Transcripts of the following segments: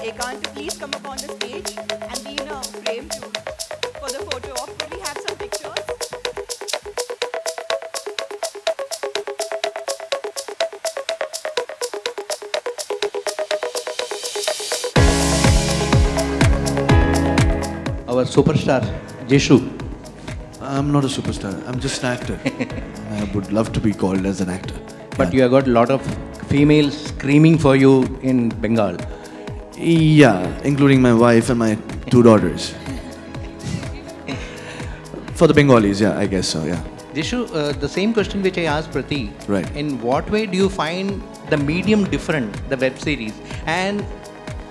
Ekant to please come up on the stage and be in a frame too for the photo op. Could we have some pictures? Our superstar, Jisshu. I'm not a superstar. I'm just an actor. I would love to be called as an actor. But you have got a lot of females screaming for you in Bengal. Yeah, including my wife and my 2 daughters. For the Bengalis, yeah, I guess so, yeah. Jisshu, the same question which I asked Pratik. Right. In what way do you find the medium different, the web series? And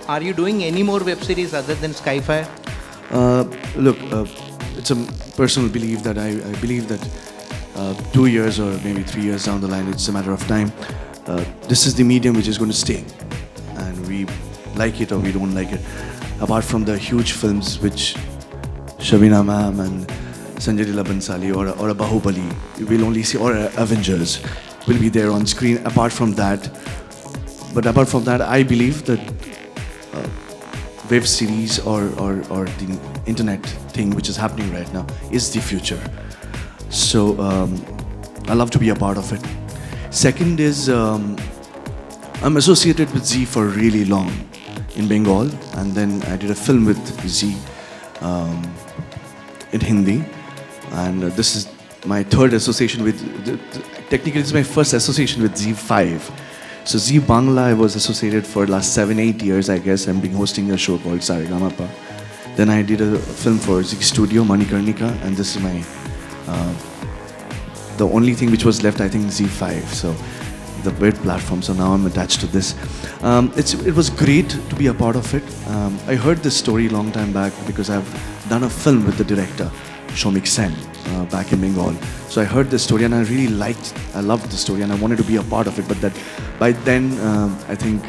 are you doing any more web series other than Skyfire? Look, it's a personal belief that I believe that 2 years or maybe 3 years down the line, it's a matter of time. This is the medium which is going to stay. And we like it or we don't like it. Apart from the huge films which Shabina ma'am and Sanjay Leela Bhansali or a Bahubali, you will only see, or Avengers will be there on screen. Apart from that, I believe that web series or the internet thing which is happening right now is the future. So I love to be a part of it. Second is I'm associated with Zee for really long in Bengal, and then I did a film with Zee in Hindi, and this is my third association with, technically it's my first association with Zee5. So Zee Bangla I was associated for the last 7-8 years, I guess. I'm been hosting a show called Saregamapa. Then I did a film for Zee Studio, Manikarnika, and this is my, the only thing which was left, I think, Zee5. So the web platform, so now I'm attached to this. It was great to be a part of it. I heard this story long time back because I've done a film with the director, Shomik Sen, back in Bengal. So I heard this story and I loved the story and I wanted to be a part of it. But that by then, I think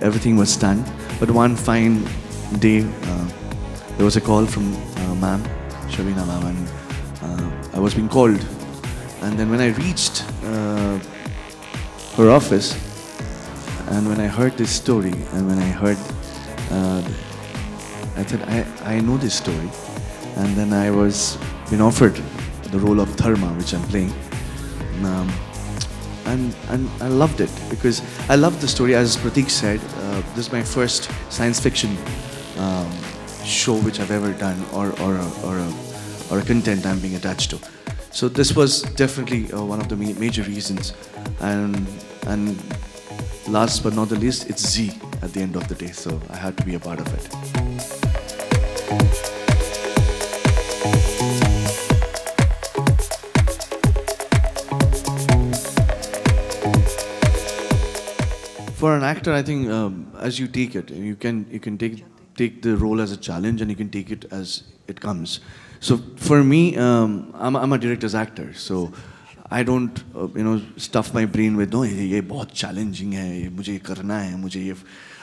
everything was done. But one fine day, there was a call from ma'am, Shabina ma'am, and I was being called. And then when I reached her office, and when I heard this story, and when I heard, I said, I know this story. And then I was been offered the role of Dharma, which I'm playing. And I loved it because I loved the story. As Pratik said, this is my first science fiction show which I've ever done, or a content I'm being attached to. So this was definitely one of the major reasons. And last but not the least, it's Zee at the end of the day. So I had to be a part of it. For an actor, I think as you take it, you can take the role as a challenge, and you can take it as it comes. So for me, I'm a director's actor, so I don't stuff my brain with no, ये बहुत challenging है, ये मुझे ये करना है, मुझे ये.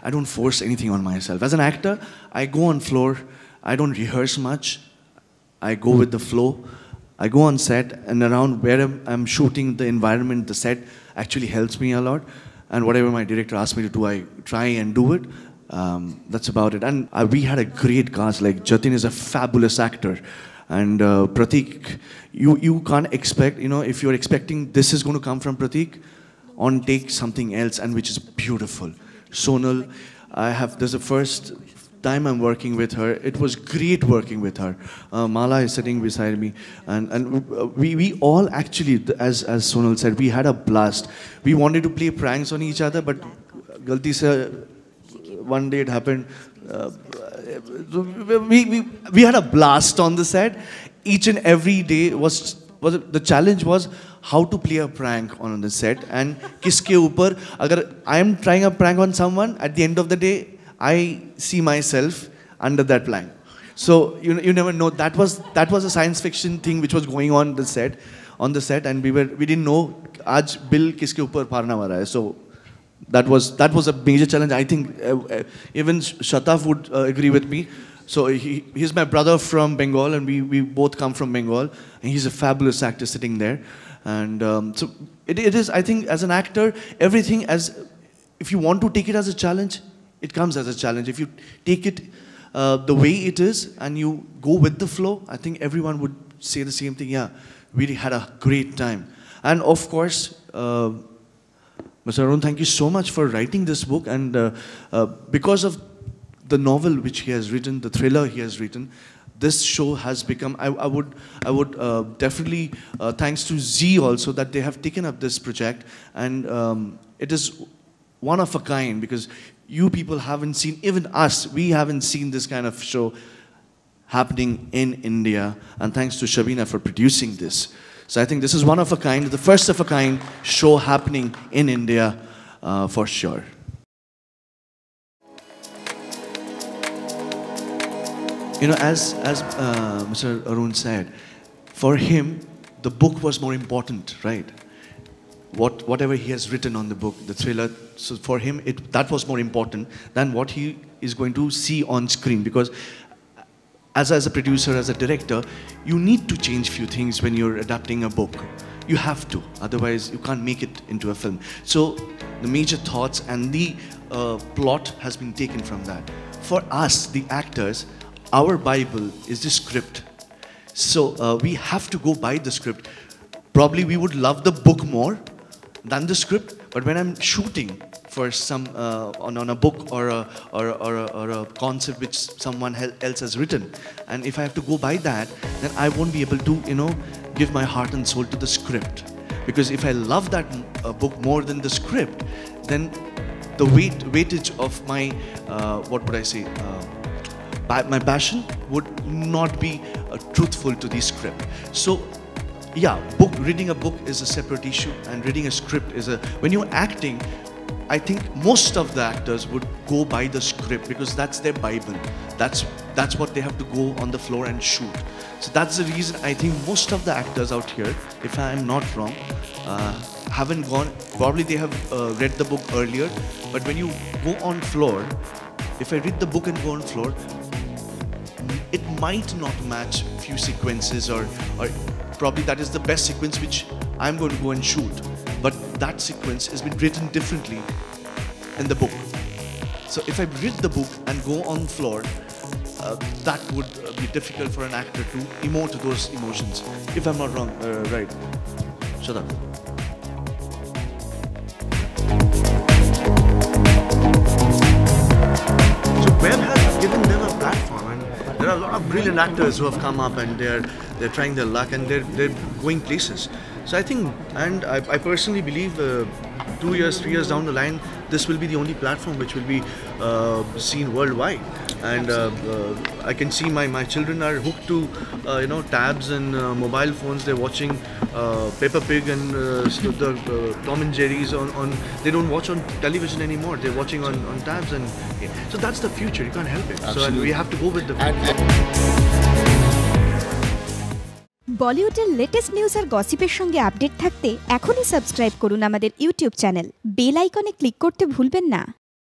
I don't force anything on myself. As an actor, I go on floor. I don't rehearse much. I go with the flow. I go on set, and around where I'm shooting, the environment, the set actually helps me a lot. And whatever my director asks me to do, I try and do it. That's about it. And we had a great cast. Like Jatin is a fabulous actor, and Pratik, you can't expect, if you're expecting this is going to come from Pratik, on take something else, and which is beautiful. Sonal, this is the first time I'm working with her. It was great working with her. Mala is sitting beside me, and we all actually, as Sonal said, we had a blast. We wanted to play pranks on each other, but galti se one day it happened. We had a blast on the set. Each and every day the challenge was how to play a prank on the set, and kiske upar, agar I am trying a prank on someone, at the end of the day I see myself under that prank. So you never know. That was a science fiction thing which was going on the set, and we didn't know aaj bill kiske upar pharna wala hai. So that was a major challenge. I think even Shataf would agree with me. So he's my brother from Bengal, and we both come from Bengal, and he's a fabulous actor sitting there. And so it is, I think, as an actor, everything, if you want to take it as a challenge, it comes as a challenge. If you take it the way it is and you go with the flow, I think everyone would say the same thing. Yeah, we had a great time. And of course, Mr. Arun, thank you so much for writing this book. And because of the novel which he has written, the thriller he has written, this show has become, I would definitely, thanks to Zee also, that they have taken up this project. And it is one of a kind, because you people haven't seen, even us, we haven't seen this kind of show happening in India. And thanks to Shabina for producing this. So I think this is one of a kind, the first of a kind show happening in India for sure. You know, as Mr. Arun said, for him, the book was more important, right? Whatever he has written on the book, the thriller, so for him, that was more important than what he is going to see on screen. Because as a producer, as a director, you need to change few things when you're adapting a book. You have to, otherwise you can't make it into a film. So the major thoughts and the plot has been taken from that. For us, the actors, our Bible is the script. So we have to go by the script. Probably we would love the book more than the script, but when I'm shooting for some on a book or a concept which someone else has written, and if I have to go by that, then I won't be able to, you know, give my heart and soul to the script. Because if I love that book more than the script, then the weightage of my what would I say, my passion would not be truthful to the script. So yeah, reading a book is a separate issue, and reading a script is a, when you're acting, I think most of the actors would go by the script because that's their Bible. That's what they have to go on the floor and shoot. So that's the reason I think most of the actors out here, if I am not wrong, haven't gone, probably they have read the book earlier, but when you go on floor, if I read the book and go on floor, it might not match few sequences, or probably that is the best sequence which I'm going to go and shoot. But that sequence has been written differently in the book. So if I read the book and go on floor, that would be difficult for an actor to emote those emotions. If I'm not wrong, right? Shut up. So web has given them a platform, and there are a lot of brilliant actors who have come up, and they're trying their luck, and they're going places. So I think, and I personally believe 2 years, 3 years down the line, this will be the only platform which will be seen worldwide. And I can see my children are hooked to you know, tabs and mobile phones. They're watching Peppa Pig and the Tom and Jerry's on. They don't watch on television anymore. They're watching on tabs, and yeah. So that's the future. You can't help it. Absolutely. So and we have to go with the বলিউডের latest news আর গসিপের সঙ্গে update থাকতে এখনই subscribe করুন আমাদের YouTube channel. Bell আইকনে click করতে ভুলবেন না।